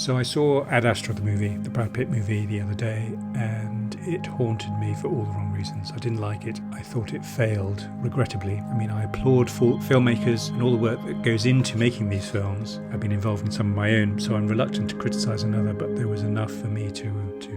So I saw Ad Astra, the movie, the Brad Pitt movie, the other day, and it haunted me for all the wrong reasons. I didn't like it. I thought it failed, regrettably. I mean, I applaud filmmakers and all the work that goes into making these films. I've been involved in some of my own, so I'm reluctant to criticise another, but there was enough for me to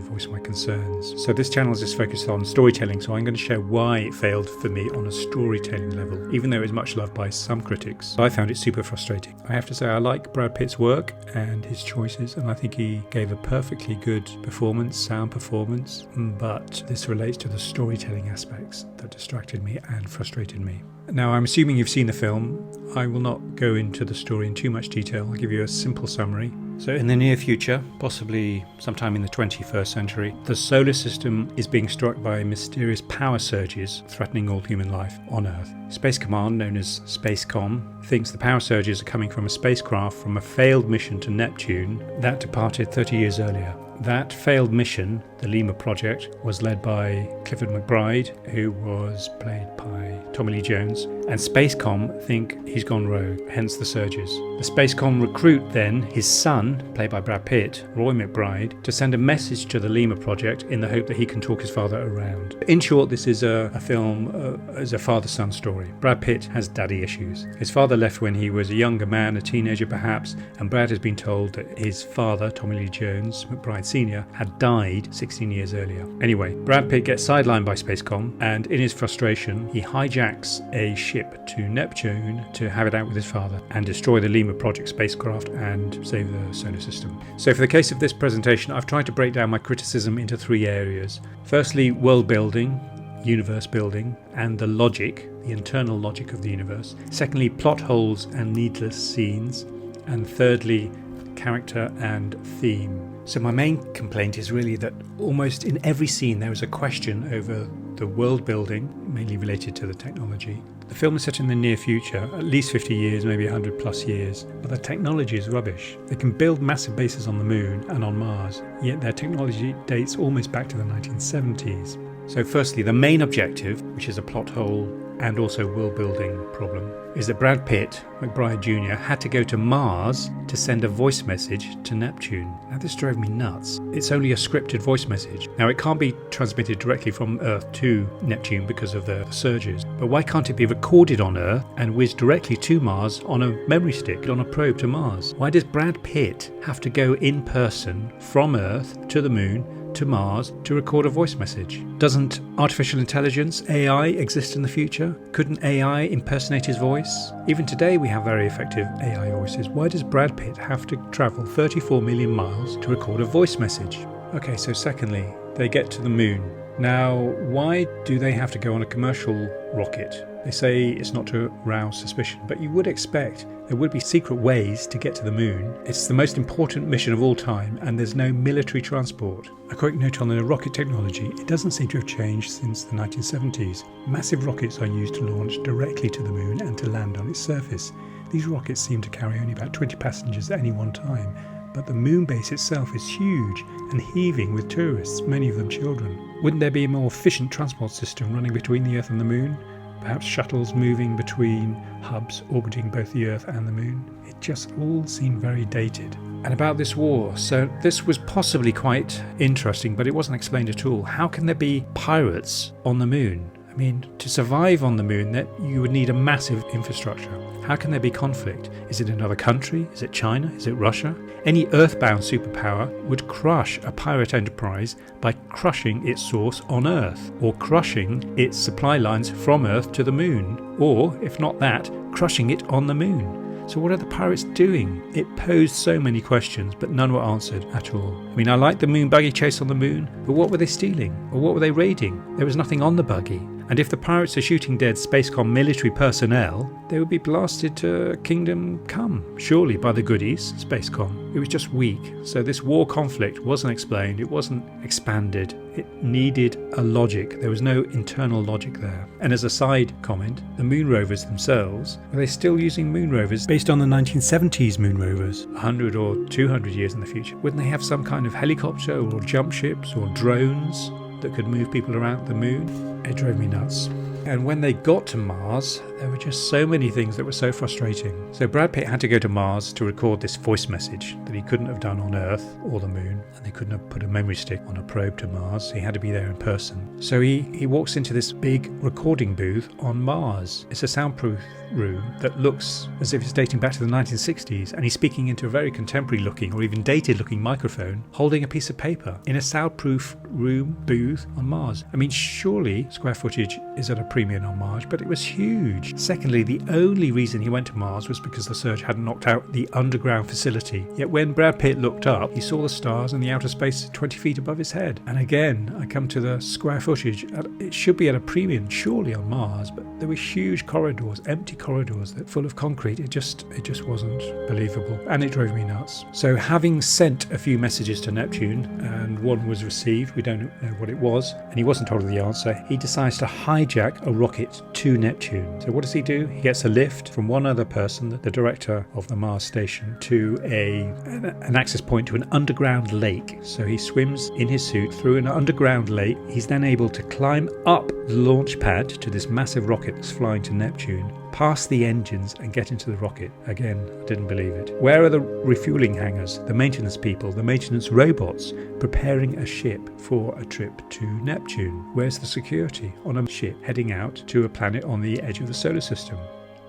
voice my concerns. So this channel is just focused on storytelling, so I'm going to share why it failed for me on a storytelling level, even though it was much loved by some critics. I found it super frustrating. I have to say I like Brad Pitt's work and his choices, and I think he gave a perfectly good performance, sound performance, but this relates to the storytelling aspects that distracted me and frustrated me. Now, I'm assuming you've seen the film. I will not go into the story in too much detail. I'll give you a simple summary. So in the near future, possibly sometime in the 21st century, the solar system is being struck by mysterious power surges threatening all human life on Earth. Space Command, known as Spacecom, thinks the power surges are coming from a spacecraft from a failed mission to Neptune that departed 30 years earlier. That failed mission, the Lemur Project, was led by Clifford McBride, who was played by Tommy Lee Jones, and Spacecom think he's gone rogue, hence the surges. The Spacecom recruit then his son, played by Brad Pitt, Roy McBride, to send a message to the Lemur Project in the hope that he can talk his father around. In short, this is a film as a father-son story. Brad Pitt has daddy issues. His father left when he was a younger man, a teenager perhaps, and Brad has been told that his father, Tommy Lee Jones, McBride Sr., had died 16 years earlier. Anyway, Brad Pitt gets sidelined by Spacecom, and in his frustration, he hijacks a ship to Neptune to have it out with his father and destroy the Lemur Project spacecraft and save the solar system. So for the case of this presentation, I've tried to break down my criticism into three areas. Firstly, world building, universe building, and the logic, the internal logic of the universe. Secondly, plot holes and needless scenes. And thirdly, character and theme. So my main complaint is really that almost in every scene there is a question over the world building, mainly related to the technology. The film is set in the near future, at least 50 years, maybe 100 plus years, but the technology is rubbish. They can build massive bases on the moon and on Mars, yet their technology dates almost back to the 1970s. So firstly, the main objective, which is a plot hole and also world building problem, is that Brad Pitt, McBride Jr., had to go to Mars to send a voice message to Neptune. Now this drove me nuts. It's only a scripted voice message. Now it can't be transmitted directly from Earth to Neptune because of the surges, but why can't it be recorded on Earth and whizzed directly to Mars on a memory stick, on a probe to Mars? Why does Brad Pitt have to go in person from Earth to the moon to Mars to record a voice message? Doesn't artificial intelligence, AI, exist in the future? Couldn't AI impersonate his voice? Even today we have very effective AI voices. Why does Brad Pitt have to travel 34 million miles to record a voice message? Okay, so secondly, they get to the moon. Now, why do they have to go on a commercial rocket? They say it's not to arouse suspicion, but you would expect there would be secret ways to get to the moon. It's the most important mission of all time, and there's no military transport. A quick note on the rocket technology, it doesn't seem to have changed since the 1970s. Massive rockets are used to launch directly to the moon and to land on its surface. These rockets seem to carry only about 20 passengers at any one time, but the moon base itself is huge and heaving with tourists, many of them children. Wouldn't there be a more efficient transport system running between the Earth and the moon? Perhaps shuttles moving between hubs orbiting both the Earth and the moon? It just all seemed very dated. And about this war, so this was possibly quite interesting, but it wasn't explained at all. How can there be pirates on the moon? I mean, to survive on the moon, that you would need a massive infrastructure. How can there be conflict? Is it another country? Is it China? Is it Russia? Any earthbound superpower would crush a pirate enterprise by crushing its source on Earth, or crushing its supply lines from Earth to the moon, or, if not that, crushing it on the moon. So what are the pirates doing? It posed so many questions, but none were answered at all. I mean, I liked the moon buggy chase on the moon, but what were they stealing? Or what were they raiding? There was nothing on the buggy. And if the pirates are shooting dead Spacecom military personnel, they would be blasted to Kingdom Come, surely by the goodies, Spacecom. It was just weak. So this war conflict wasn't explained, it wasn't expanded. It needed a logic. There was no internal logic there. And as a side comment, the moon rovers themselves, are they still using moon rovers based on the 1970s moon rovers, 100 or 200 years in the future? Wouldn't they have some kind of helicopter or jump ships or drones that could move people around the moon? It drove me nuts. And when they got to Mars, there were just so many things that were so frustrating. So Brad Pitt had to go to Mars to record this voice message that he couldn't have done on Earth or the Moon, and they couldn't have put a memory stick on a probe to Mars. He had to be there in person. So he walks into this big recording booth on Mars. It's a soundproof room that looks as if it's dating back to the 1960s, and he's speaking into a very contemporary looking or even dated looking microphone, holding a piece of paper in a soundproof room booth on Mars. I mean, surely square footage is at a premium on Mars, but it was huge. Secondly, the only reason he went to Mars was because the surge hadn't knocked out the underground facility. Yet when Brad Pitt looked up, he saw the stars and the outer space 20 feet above his head. And again, I come to the square footage. It should be at a premium, surely, on Mars, but there were huge corridors, empty corridors that full of concrete. It just wasn't believable, and it drove me nuts. So having sent a few messages to Neptune, and one was received, we don't know what it was, and he wasn't told the answer, he decides to hijack a rocket to Neptune. So what does he do? He gets a lift from one other person, the director of the Mars station, to an access point to an underground lake. So he swims in his suit through an underground lake. He's then able to climb up the launch pad to this massive rocket that's flying to Neptune, past the engines and get into the rocket. Again, I didn't believe it. Where are the refueling hangars, the maintenance people, the maintenance robots preparing a ship for a trip to Neptune? Where's the security on a ship heading out to a planet on the edge of the solar system?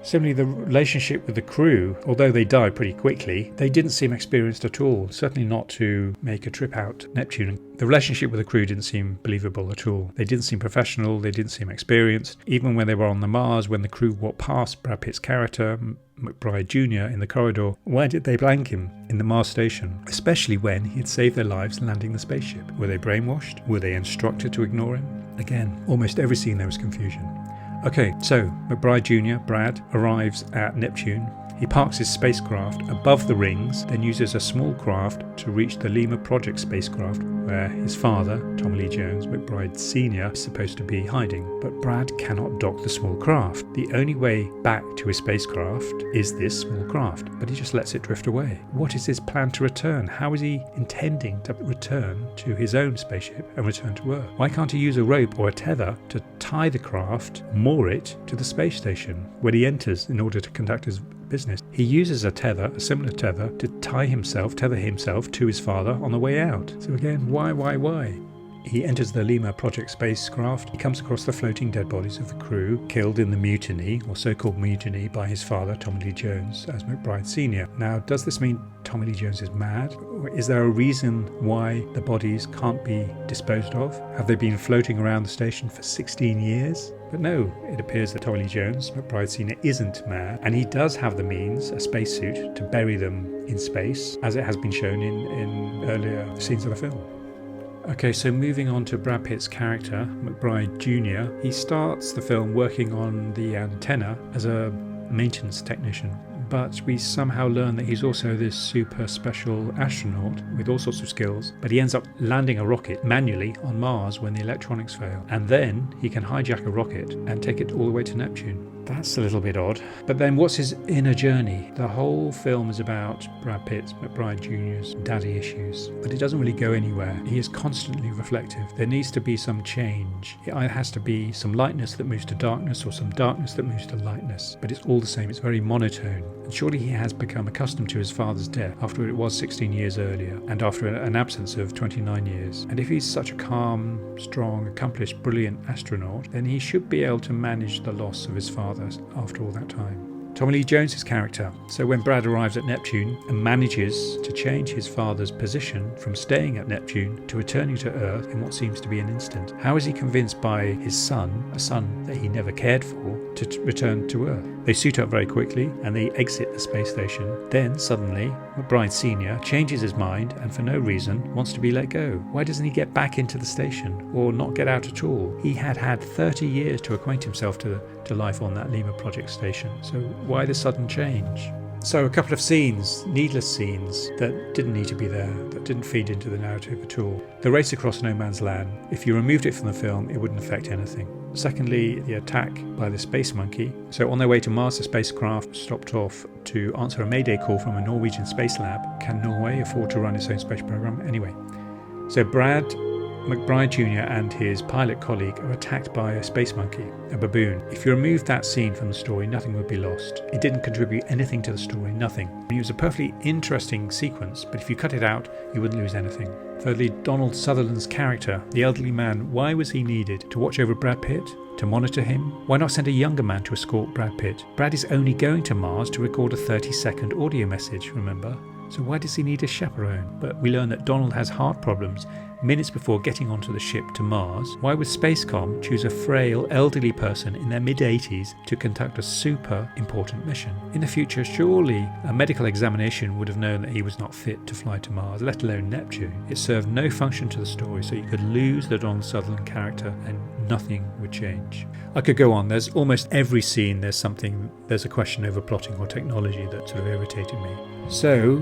Similarly, the relationship with the crew, although they died pretty quickly, they didn't seem experienced at all, certainly not to make a trip out to Neptune. The relationship with the crew didn't seem believable at all. They didn't seem professional, they didn't seem experienced. Even when they were on the Mars, when the crew walked past Brad Pitt's character, McBride Jr., in the corridor, why did they blank him in the Mars station? Especially when he had saved their lives landing the spaceship. Were they brainwashed? Were they instructed to ignore him? Again, almost every scene there was confusion. Okay, so McBride Jr., Brad, arrives at Neptune. He parks his spacecraft above the rings, then uses a small craft to reach the Lima Project spacecraft, where his father, Tommy Lee Jones, McBride Sr., is supposed to be hiding. But Brad cannot dock the small craft. The only way back to his spacecraft is this small craft, but he just lets it drift away. What is his plan to return? How is he intending to return to his own spaceship and return to Earth? Why can't he use a rope or a tether to tie the craft, moor it to the space station when he enters in order to conduct his business? He uses a similar tether, to tether himself to his father on the way out. So again, why? He enters the Lima Project spacecraft. He comes across the floating dead bodies of the crew killed in the mutiny, or so-called mutiny, by his father, Tommy Lee Jones, as McBride Sr. Now, does this mean Tommy Lee Jones is mad? Or is there a reason why the bodies can't be disposed of? Have they been floating around the station for 16 years? But no, it appears that Tommy Lee Jones, McBride Sr., isn't mad, and he does have the means, a spacesuit, to bury them in space, as it has been shown in earlier scenes of the film. Okay, so moving on to Brad Pitt's character, McBride Jr., he starts the film working on the antenna as a maintenance technician. But we somehow learn that he's also this super special astronaut with all sorts of skills, but he ends up landing a rocket manually on Mars when the electronics fail. And then he can hijack a rocket and take it all the way to Neptune. That's a little bit odd. But then what's his inner journey? The whole film is about Brad Pitt's, McBride Jr.'s daddy issues, but it doesn't really go anywhere. He is constantly reflective. There needs to be some change. It either has to be some lightness that moves to darkness or some darkness that moves to lightness, but it's all the same. It's very monotone. And surely he has become accustomed to his father's death after it was 16 years earlier and after an absence of 29 years. And if he's such a calm, strong, accomplished, brilliant astronaut, then he should be able to manage the loss of his father after all that time. Tommy Lee Jones's character. So when Brad arrives at Neptune and manages to change his father's position from staying at Neptune to returning to Earth in what seems to be an instant, how is he convinced by his son, a son that he never cared for, to return to Earth? They suit up very quickly and they exit the space station. Then suddenly McBride Sr. changes his mind and for no reason wants to be let go. Why doesn't he get back into the station or not get out at all? He had 30 years to acquaint himself to life on that Lima Project station. So why the sudden change? So a couple of scenes, needless scenes, that didn't need to be there, that didn't feed into the narrative at all. The race across no man's land, if you removed it from the film, it wouldn't affect anything. Secondly, the attack by the space monkey. So on their way to Mars, the spacecraft stopped off to answer a mayday call from a Norwegian space lab. Can Norway afford to run its own space program? Anyway, so Brad McBride Jr. and his pilot colleague are attacked by a space monkey, a baboon. If you removed that scene from the story, nothing would be lost. It didn't contribute anything to the story, nothing. It was a perfectly interesting sequence, but if you cut it out, you wouldn't lose anything. Thirdly, Donald Sutherland's character, the elderly man, why was he needed? To watch over Brad Pitt? To monitor him? Why not send a younger man to escort Brad Pitt? Brad is only going to Mars to record a 30-second audio message, remember? So why does he need a chaperone? But we learn that Donald has heart problems minutes before getting onto the ship to Mars. Why would Spacecom choose a frail, elderly person in their mid-80s to conduct a super important mission? In the future, surely a medical examination would have known that he was not fit to fly to Mars, let alone Neptune. It served no function to the story, so you could lose the Donald Sutherland character and nothing would change. I could go on. There's almost every scene there's a question over plotting or technology that sort of irritated me. So,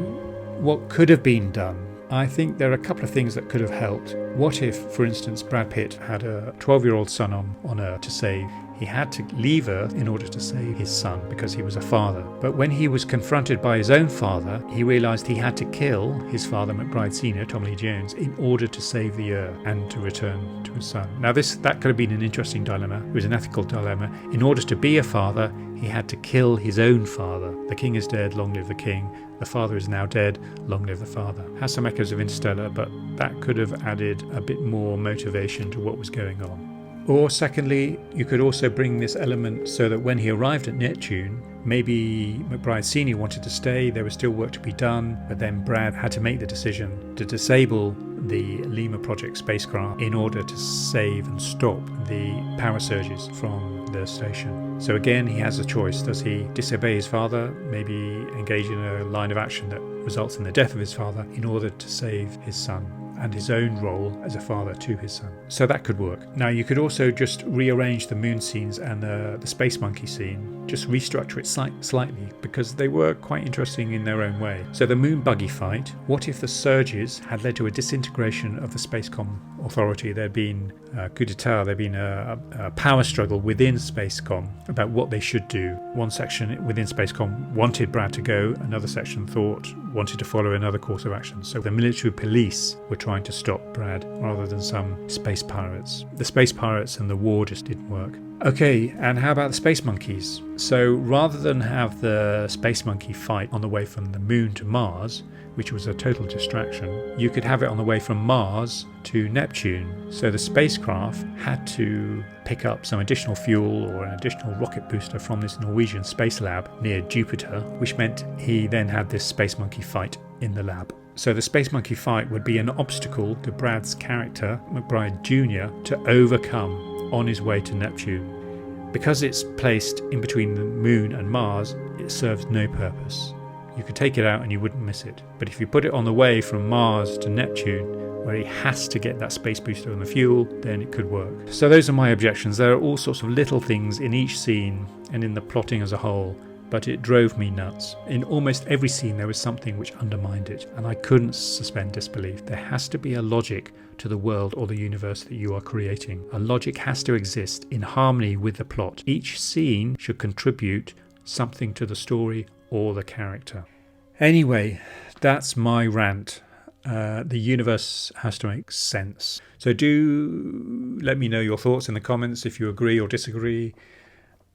what could have been done? I think there are a couple of things that could have helped. What if, for instance, Brad Pitt had a 12-year-old son on Earth to save? He had to leave Earth in order to save his son because he was a father. But when he was confronted by his own father, he realised he had to kill his father, McBride Sr., Tommy Lee Jones, in order to save the Earth and to return to his son. Now that could have been an interesting dilemma. It was an ethical dilemma. In order to be a father, he had to kill his own father. The king is dead, long live the king. The father is now dead, long live the father. Has some echoes of Interstellar, but that could have added a bit more motivation to what was going on. Or secondly, you could also bring this element so that when he arrived at Neptune, maybe McBride Sr. wanted to stay, there was still work to be done, but then Brad had to make the decision to disable the Lima Project spacecraft in order to save and stop the power surges from the station. So again, he has a choice. Does he disobey his father, maybe engage in a line of action that results in the death of his father in order to save his son and his own role as a father to his son? So that could work. Now you could also just rearrange the moon scenes and the space monkey scene, just restructure it slightly because they were quite interesting in their own way. So the moon buggy fight, what if the surges had led to a disintegration of the Spacecom authority? There'd been a coup d'etat, there'd been a power struggle within Spacecom about what they should do. One section within Spacecom wanted Brad to go, another section wanted to follow another course of action. So the military police were trying to stop Brad rather than some space pirates. The space pirates and the war just didn't work. Okay, and how about the space monkeys? So rather than have the space monkey fight on the way from the moon to Mars, which was a total distraction, you could have it on the way from Mars to Neptune. So the spacecraft had to pick up some additional fuel or an additional rocket booster from this Norwegian space lab near Jupiter, which meant he then had this space monkey fight in the lab. So the space monkey fight would be an obstacle to Brad's character, McBride Jr., to overcome on his way to Neptune. Because it's placed in between the moon and Mars, it serves no purpose. You could take it out and you wouldn't miss it. But if you put it on the way from Mars to Neptune, where he has to get that space booster and the fuel, then it could work. So those are my objections. There are all sorts of little things in each scene and in the plotting as a whole, but it drove me nuts. In almost every scene there was something which undermined it, and I couldn't suspend disbelief. There has to be a logic to the world or the universe that you are creating. A logic has to exist in harmony with the plot. Each scene should contribute something to the story or the character. Anyway, that's my rant. The universe has to make sense. So do let me know your thoughts in the comments if you agree or disagree.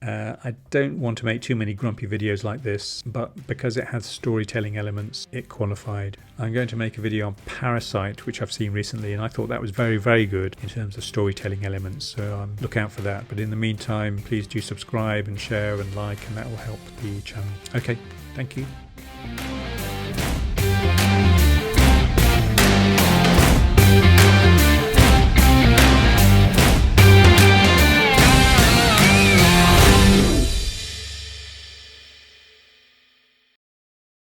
I don't want to make too many grumpy videos like this, but because it has storytelling elements, it qualified. I'm going to make a video on Parasite, which I've seen recently, and I thought that was very, very good in terms of storytelling elements, so look out for that. But in the meantime, please do subscribe and share and like, and that will help the channel. Okay, thank you.